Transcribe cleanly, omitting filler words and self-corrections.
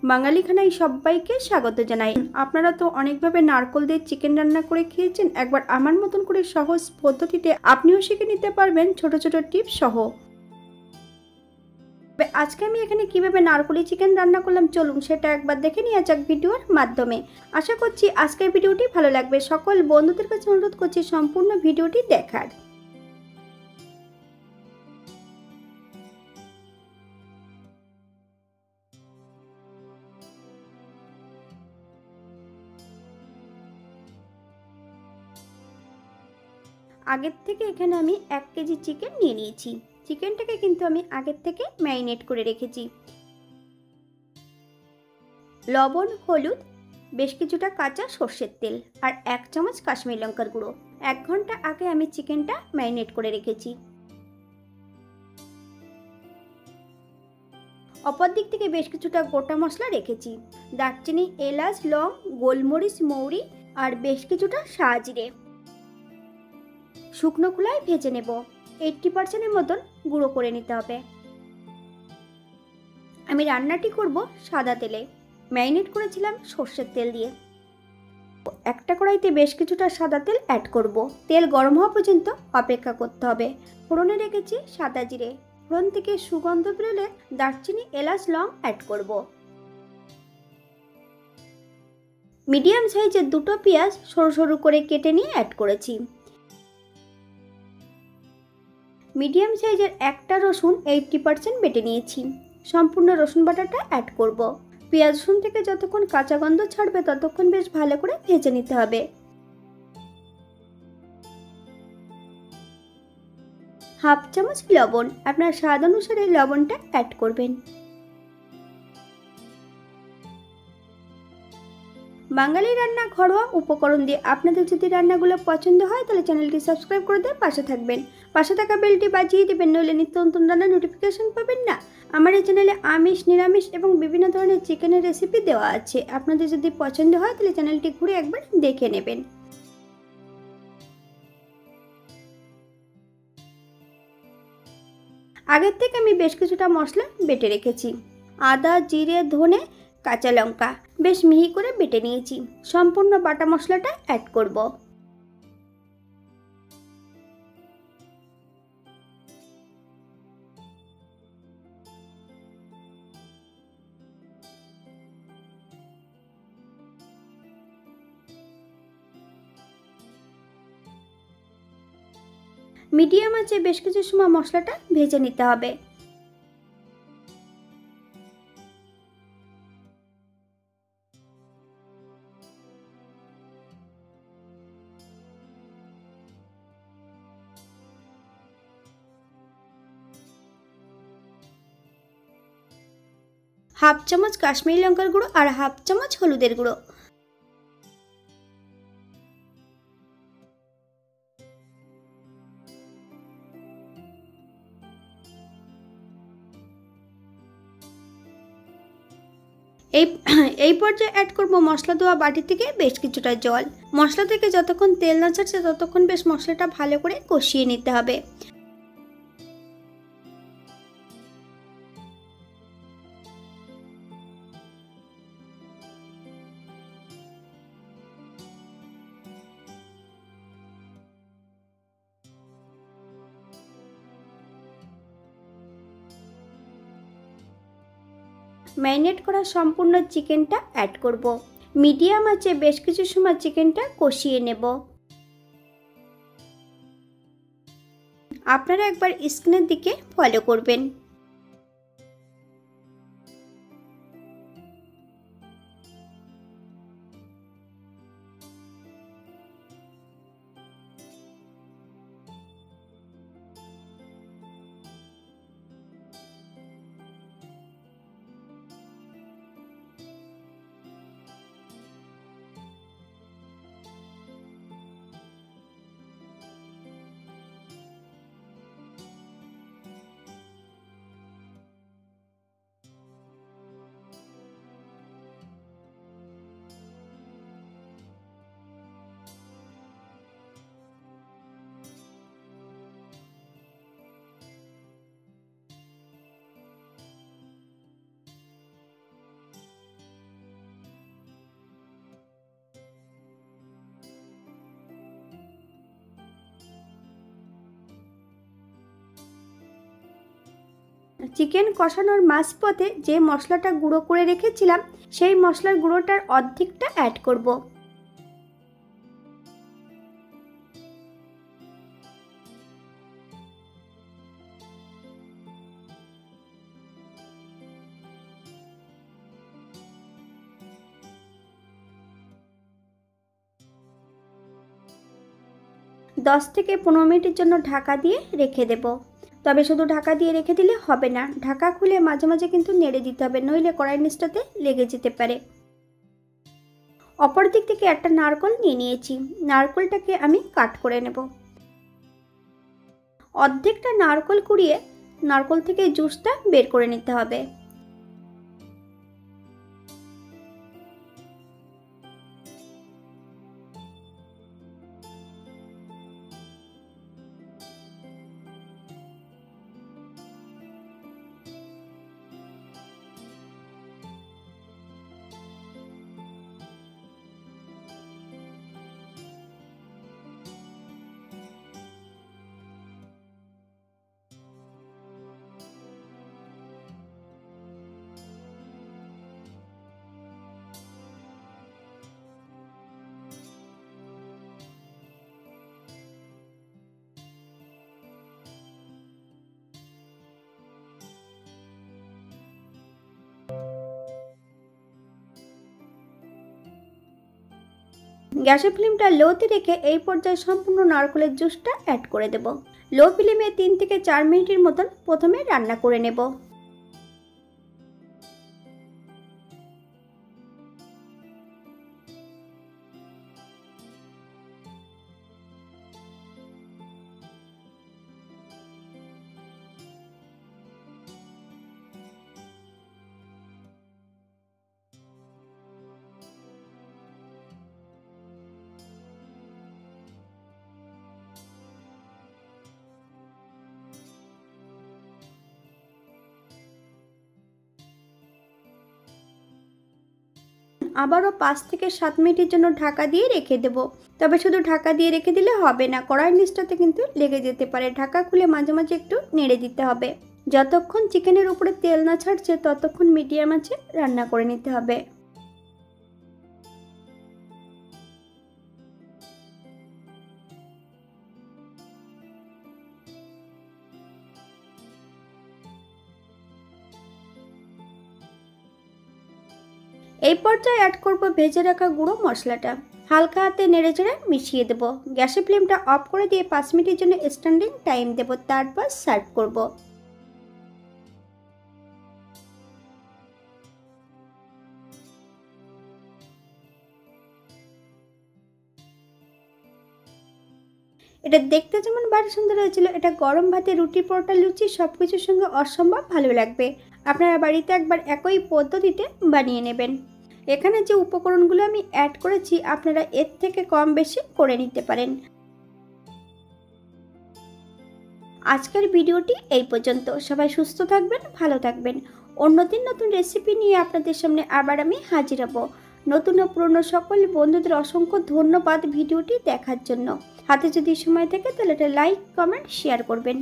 বাঙালি খানায় সবাইকে স্বাগত জানাই। আপনারা তো অনেকভাবে নারকেল দিয়ে চিকেন রান্না করে খেয়েছেন। একবার আমার মতন করে সহজ পদ্ধতিতে আপনিও শিখে নিতে পারবেন ছোট ছোট টিপস সহ। আজকে আমি এখানে কিভাবে নারকেলি চিকেন রান্না করলাম চলুন সেটা একবার দেখে নিয়ে যাক ভিডিওর মাধ্যমে। আশা করছি আজকের ভিডিওটি ভালো লাগবে। সকল বন্ধুদের কাছে অনুরোধ করছি সম্পূর্ণ ভিডিওটি দেখার। আগের থেকে এখানে আমি 1 কেজি চিকেন নিয়ে নিয়েছি। চিকেনটাকে কিন্তু আমি আগের থেকে ম্যারিনেট করে রেখেছি। লবণ, হলুদ, বেশ কিছুটা কাঁচা সর্ষের তেল আর 1 চামচ কাশ্মীরি লঙ্কার গুঁড়ো। 1 ঘন্টা আগে আমি চিকেনটা ম্যারিনেট করে রেখেছি। অপর দিক থেকে বেশ কিছুটা গোটা মশলা রেখেছি। দারচিনি, এলাচ, লং, গোলমরিচ, মৌরি আর বেশ কিছুটা সাজিরে শুকনো খোলায় ভেজে নেব। 80% মতন গুঁড়ো করে নিতে হবে। আমি রান্নাটি করব সাদা তেলে। ম্যারিনেট করেছিলাম সর্ষের তেল দিয়ে। একটা কড়াইতে বেশ কিছুটা সাদা তেল অ্যাড করব। তেল গরম হওয়া পর্যন্ত অপেক্ষা করতে হবে। ফোড়নে রেখেছি সাদা জিরে। ফোড়ন থেকে সুগন্ধ বেরোলে দারচিনি, এলাচ, লং অ্যাড করব। মিডিয়াম সাইজের 2টো পেঁয়াজ সরু সরু করে কেটে নিয়ে অ্যাড করেছি। মিডিয়াম সাইজের একটা রসুন 80% বেটে নিয়েছি। সম্পূর্ণ রসুন বাটাটা অ্যাড করব। পেঁয়াজ রসুন থেকে যতক্ষণ কাঁচা গন্ধ ছাড়বে ততক্ষণ বেশ ভালো করে ভেজে নিতে হবে। হাফ চামচ লবণ, আপনার স্বাদ অনুসারে লবণটা অ্যাড করবেন। বাঙালি রান্না ঘরোয়া উপকরণ দিয়ে আপনাদের যদি রান্নাগুলো পছন্দ হয় তাহলে চ্যানেলটি সাবস্ক্রাইব করে দিয়ে পাশে থাকবেন। পাশে থাকা বেলটি বাজিয়ে দেবেন, নইলে নিত্য নতুন রান্নার নোটিফিকেশন পাবেন না। আমার এই চ্যানেলে আমিষ, নিরামিষ এবং বিভিন্ন ধরনের চিকেনের রেসিপি দেওয়া আছে। আপনাদের যদি পছন্দ হয় তাহলে চ্যানেলটি ঘুরে একবার দেখে নেবেন। আগের থেকে আমি বেশ কিছুটা মশলা বেটে রেখেছি। আদা, জিরে, ধনে, কাঁচা লঙ্কা বেশ মিহি করে বেটে নিয়েছি। সম্পূর্ণ বাটা মশলাটা অ্যাড করব। মিডিয়াম আঁচে বেশ কিছু সময় মশলাটা ভেজে নিতে হবে। হাফ চামচ কাশ্মীরি লঙ্কার গুঁড়ো আর হাফ চামচ হলুদের গুঁড়ো। এই এই পর্যায়ে অ্যাড করব মশলা দেওয়া বাটি থেকে বেশ কিছুটা জল। মশলা থেকে যতক্ষণ তেল না ছাড়ছে ততক্ষণ বেশ মশলাটা ভালো করে কষিয়ে নিতে হবে। ম্যারিনেট করা সম্পূর্ণ চিকেনটা অ্যাড করব। মিডিয়াম আঁচে বেশ কিছু সময় চিকেনটা কষিয়ে নেব। আপনারা একবার স্ক্রিনের দিকে ফলো করবেন। চিকেন কষানোর মাঝপথে যে মশলাটা গুঁড়ো করে রেখেছিলাম সেই মশলার গুঁড়োটার অর্ধেকটা অ্যাড করব। দশ থেকে 15 মিনিটের জন্য ঢাকা দিয়ে রেখে দেব। তবে শুধু ঢাকা দিয়ে রেখে দিলে হবে না, ঢাকা খুলে মাঝে মাঝে কিন্তু নেড়ে দিতে হবে, নইলে কড়াইয়ের নিচটাতে লেগে যেতে পারে। অপর দিক থেকে একটা নারকেল নিয়ে নিয়েছি, নারকেলটাকে আমি কাট করে নেব। অর্ধেকটা নারকেল কুড়িয়ে নারকেল থেকে জুসটা বের করে নিতে হবে। গ্যাসের ফ্লেমটা লোতে রেখে এই পর্যায়ে সম্পূর্ণ নারকেলের জুসটা অ্যাড করে দেব। লো ফ্লেমে 3 থেকে 4 মিনিটের মতন প্রথমে রান্না করে নেব। আবারও 5 থেকে 7 মিনিটের জন্য ঢাকা দিয়ে রেখে দেব। তবে শুধু ঢাকা দিয়ে রেখে দিলে হবে না, কড়াইয়ের নিচটাতে কিন্তু লেগে যেতে পারে। ঢাকা খুলে মাঝে মাঝে একটু নেড়ে দিতে হবে। যতক্ষণ চিকেনের উপরে তেল না ছাড়ছে ততক্ষণ মিডিয়াম আঁচে রান্না করে নিতে হবে। এই পর্যায়ে অ্যাড করব ভেজে রাখা গুঁড়ো মশলাটা। হালকা হাতে নেড়ে চেড়ে মিশিয়ে দেব। গ্যাসের ফ্লেমটা অফ করে দিয়ে 5 মিনিটের জন্য স্ট্যান্ডিং টাইম দেব, তারপর সার্ভ করব। এটা দেখতে যেমন বাড়ি সুন্দর হয়েছিল, এটা গরম ভাতে, রুটি, পরোটা, লুচি সবকিছুর সঙ্গে অসম্ভব ভালো লাগবে। আপনারা বাড়িতে একবার একই পদ্ধতিতে বানিয়ে নেবেন। এখানে যে উপকরণগুলো আমি অ্যাড করেছি আপনারা এর থেকে কম বেশি করে নিতে পারেন। আজকের ভিডিওটি এই পর্যন্ত। সবাই সুস্থ থাকবেন, ভালো থাকবেন। অন্যদিন নতুন রেসিপি নিয়ে আপনাদের সামনে আবার আমি হাজির হব। নতুন ও পুরনো সকল বন্ধুদের অসংখ্য ধন্যবাদ ভিডিওটি দেখার জন্য। হাতে যদি সময় থাকে তাহলে একটা লাইক, কমেন্ট, শেয়ার করবেন।